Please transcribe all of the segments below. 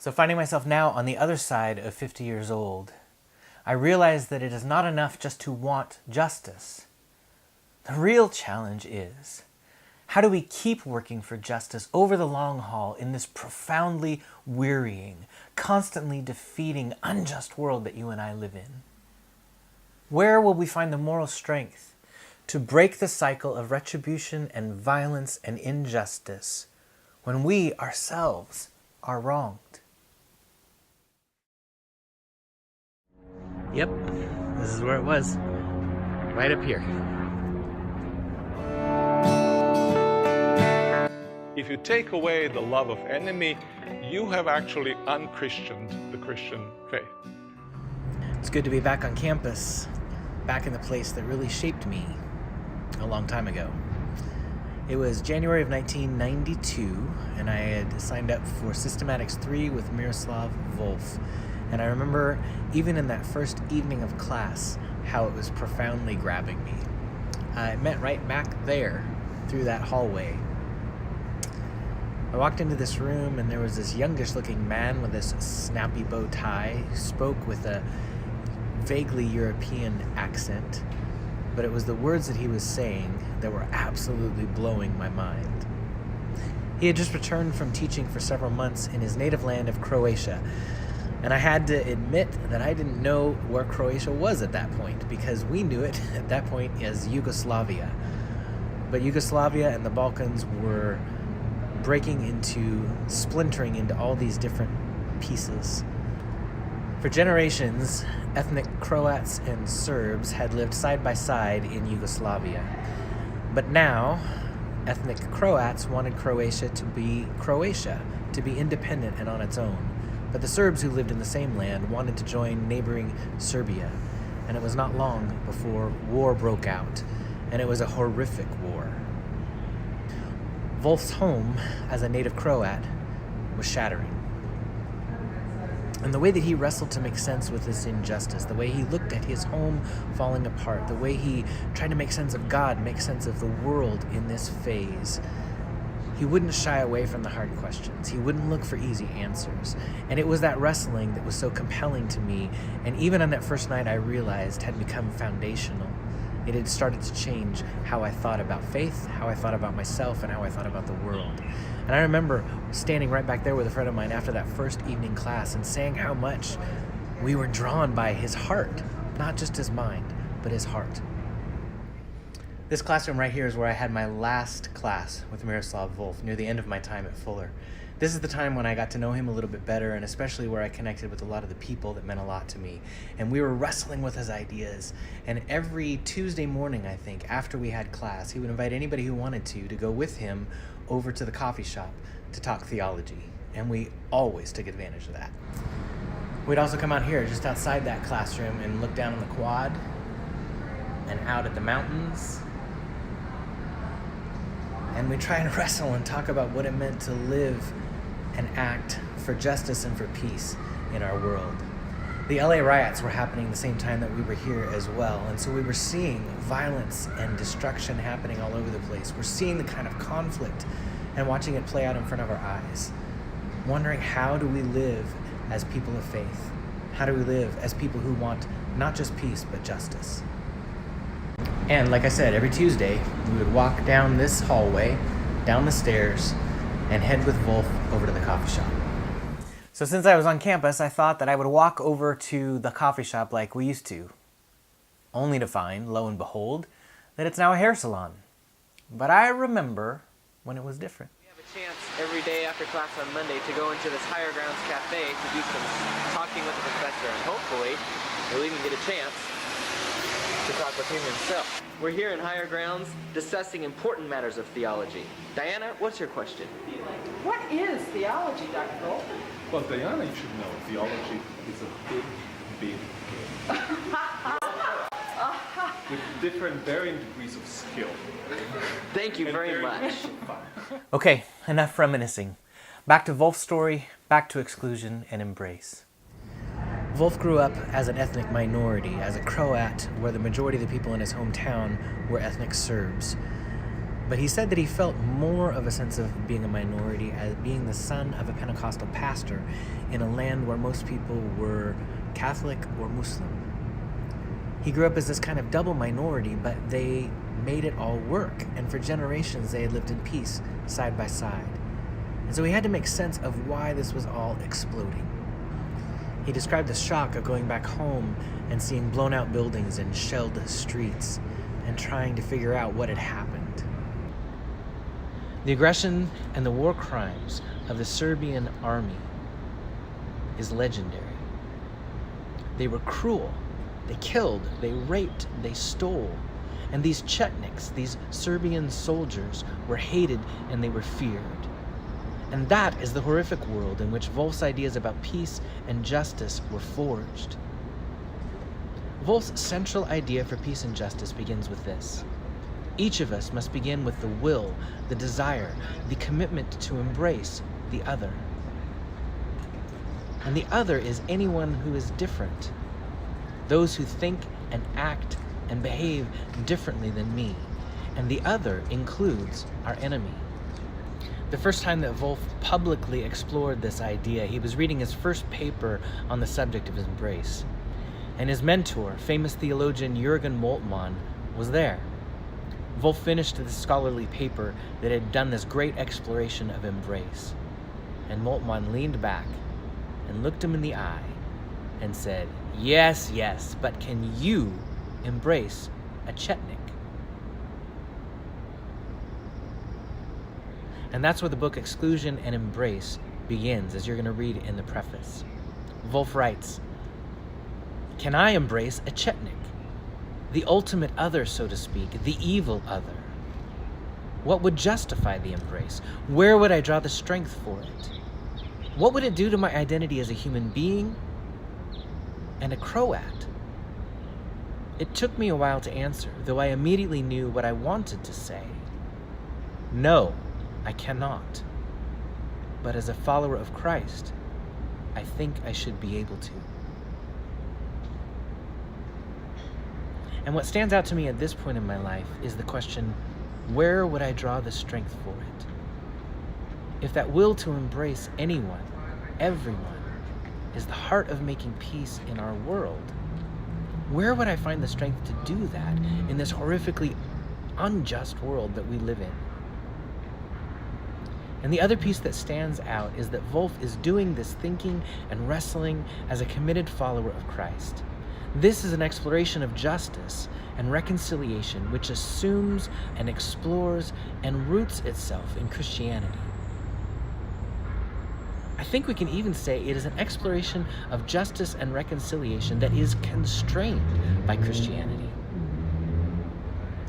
So finding myself now on the other side of 50 years old, I realize that it is not enough just to want justice. The real challenge is, how do we keep working for justice over the long haul in this profoundly wearying, constantly defeating, unjust world that you and I live in? Where will we find the moral strength to break the cycle of retribution and violence and injustice when we ourselves are wronged? Yep, this is where it was. Right up here. If you take away the love of enemy, you have actually unchristianed the Christian faith. It's good to be back on campus, back in the place that really shaped me a long time ago. It was January of 1992, and I had signed up for Systematics 3 with Miroslav Volf. And I remember, even in that first evening of class, how it was profoundly grabbing me. I met right back there, through that hallway. I walked into this room, and there was this youngish-looking man with this snappy bow tie who spoke with a vaguely European accent, but it was the words that he was saying that were absolutely blowing my mind. He had just returned from teaching for several months in his native land of Croatia, and I had to admit that I didn't know where Croatia was at that point, because we knew it at that point as Yugoslavia. But Yugoslavia and the Balkans were splintering into all these different pieces. For generations, ethnic Croats and Serbs had lived side by side in Yugoslavia. But now, ethnic Croats wanted Croatia, to be independent and on its own. But the Serbs who lived in the same land wanted to join neighboring Serbia, and it was not long before war broke out, and it was a horrific war. Volf's home, as a native Croat, was shattering. And the way that he wrestled to make sense with this injustice, the way he looked at his home falling apart, the way he tried to make sense of God, make sense of the world in this phase, he wouldn't shy away from the hard questions. He wouldn't look for easy answers. And it was that wrestling that was so compelling to me, and even on that first night I realized had become foundational. It had started to change how I thought about faith, how I thought about myself, and how I thought about the world. And I remember standing right back there with a friend of mine after that first evening class and saying how much we were drawn by his heart, not just his mind, but his heart. This classroom right here is where I had my last class with Miroslav Volf, near the end of my time at Fuller. This is the time when I got to know him a little bit better, and especially where I connected with a lot of the people that meant a lot to me. And we were wrestling with his ideas. And every Tuesday morning, I think, after we had class, he would invite anybody who wanted to go with him over to the coffee shop to talk theology. And we always took advantage of that. We'd also come out here, just outside that classroom, and look down on the quad and out at the mountains. And we try and wrestle and talk about what it meant to live and act for justice and for peace in our world. The LA riots were happening the same time that we were here as well, and so we were seeing violence and destruction happening all over the place. We're seeing the kind of conflict and watching it play out in front of our eyes, wondering, how do we live as people of faith? How do we live as people who want not just peace, but justice? And like I said, every Tuesday, we would walk down this hallway, down the stairs, and head with Volf over to the coffee shop. So since I was on campus, I thought that I would walk over to the coffee shop like we used to, only to find, lo and behold, that it's now a hair salon. But I remember when it was different. We have a chance every day after class on Monday to go into this Higher Grounds Cafe to do some talking with the professor, and hopefully we'll even get a chance to talk with him himself. We're here in Higher Grounds discussing important matters of theology. Diana, what's your question? What is theology, Dr. Volf? Well, Diana, you should know, theology is a big game. With different varying degrees of skill. Thank you very much. Okay, enough reminiscing. Back to Volf's story, back to exclusion and embrace. Volf grew up as an ethnic minority, as a Croat, where the majority of the people in his hometown were ethnic Serbs. But he said that he felt more of a sense of being a minority as being the son of a Pentecostal pastor in a land where most people were Catholic or Muslim. He grew up as this kind of double minority, but they made it all work, and for generations they had lived in peace side by side. And so he had to make sense of why this was all exploding. He described the shock of going back home and seeing blown out buildings and shelled streets and trying to figure out what had happened. The aggression and the war crimes of the Serbian army is legendary. They were cruel. They killed, they raped, they stole. And these Chetniks, these Serbian soldiers, were hated and they were feared. And that is the horrific world in which Volf's ideas about peace and justice were forged. Volf's central idea for peace and justice begins with this. Each of us must begin with the will, the desire, the commitment to embrace the other. And the other is anyone who is different. Those who think and act and behave differently than me. And the other includes our enemy. The first time that Volf publicly explored this idea, he was reading his first paper on the subject of embrace. And his mentor, famous theologian Jürgen Moltmann, was there. Volf finished this scholarly paper that had done this great exploration of embrace. And Moltmann leaned back and looked him in the eye and said, "Yes, yes, but can you embrace a Chetnik?" And that's where the book Exclusion and Embrace begins, as you're going to read in the preface. Volf writes, "Can I embrace a Chetnik? The ultimate other, so to speak, the evil other. What would justify the embrace? Where would I draw the strength for it? What would it do to my identity as a human being and a Croat?" It took me a while to answer, though I immediately knew what I wanted to say. No, I cannot. But as a follower of Christ, I think I should be able to. And what stands out to me at this point in my life is the question, where would I draw the strength for it? If that will to embrace anyone, everyone, is the heart of making peace in our world, where would I find the strength to do that in this horrifically unjust world that we live in? And the other piece that stands out is that Volf is doing this thinking and wrestling as a committed follower of Christ. This is an exploration of justice and reconciliation which assumes and explores and roots itself in Christianity. I think we can even say it is an exploration of justice and reconciliation that is constrained by Christianity.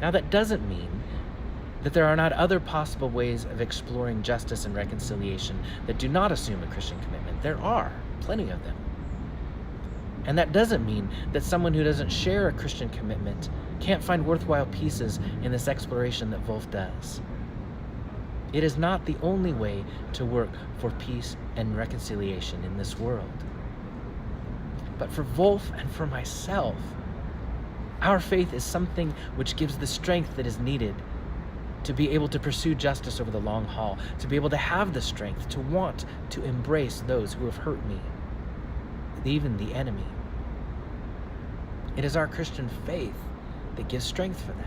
Now, that doesn't mean that there are not other possible ways of exploring justice and reconciliation that do not assume a Christian commitment. There are plenty of them. And that doesn't mean that someone who doesn't share a Christian commitment can't find worthwhile pieces in this exploration that Volf does. It is not the only way to work for peace and reconciliation in this world. But for Volf and for myself, our faith is something which gives the strength that is needed to be able to pursue justice over the long haul, to be able to have the strength to want to embrace those who have hurt me, even the enemy. It is our Christian faith that gives strength for that.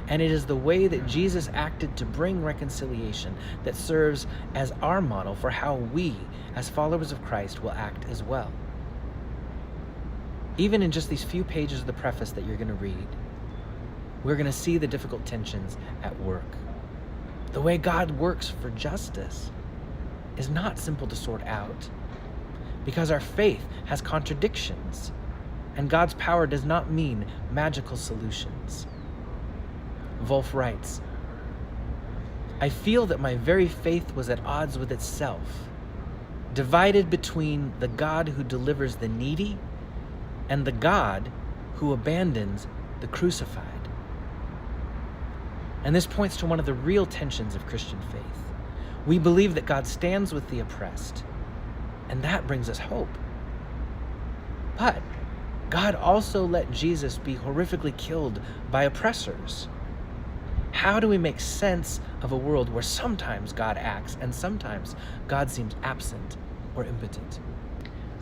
And it is the way that Jesus acted to bring reconciliation that serves as our model for how we, as followers of Christ, will act as well. Even in just these few pages of the preface that you're going to read, we're going to see the difficult tensions at work. The way God works for justice is not simple to sort out, because our faith has contradictions, and God's power does not mean magical solutions. Volf writes, "I feel that my very faith was at odds with itself, divided between the God who delivers the needy and the God who abandons the crucified." And this points to one of the real tensions of Christian faith. We believe that God stands with the oppressed, and that brings us hope. But God also let Jesus be horrifically killed by oppressors. How do we make sense of a world where sometimes God acts and sometimes God seems absent or impotent?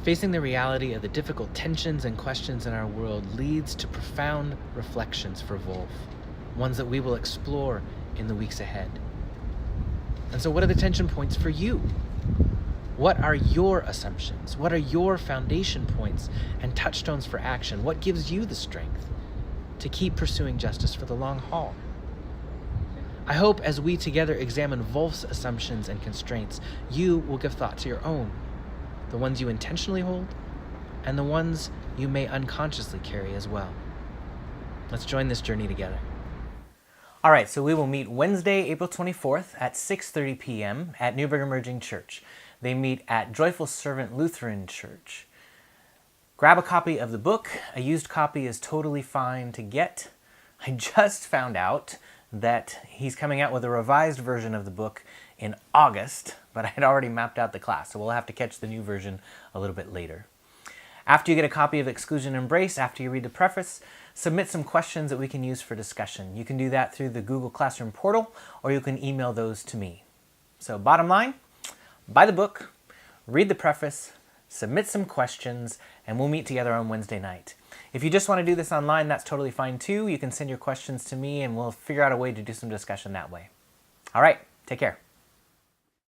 Facing the reality of the difficult tensions and questions in our world leads to profound reflections for Volf, ones that we will explore in the weeks ahead. And so what are the tension points for you? What are your assumptions? What are your foundation points and touchstones for action? What gives you the strength to keep pursuing justice for the long haul? I hope as we together examine Volf's assumptions and constraints, you will give thought to your own, the ones you intentionally hold, and the ones you may unconsciously carry as well. Let's join this journey together. All right, so we will meet Wednesday, April 24th at 6:30 p.m. at Newberg Emerging Church. They meet at Joyful Servant Lutheran Church. Grab a copy of the book. A used copy is totally fine to get. I just found out that he's coming out with a revised version of the book in August, but I had already mapped out the class, so we'll have to catch the new version a little bit later. After you get a copy of Exclusion Embrace, after you read the preface, submit some questions that we can use for discussion. You can do that through the Google Classroom portal, or you can email those to me. So bottom line, buy the book, read the preface, submit some questions, and we'll meet together on Wednesday night. If you just want to do this online, that's totally fine too. You can send your questions to me and we'll figure out a way to do some discussion that way. All right, take care.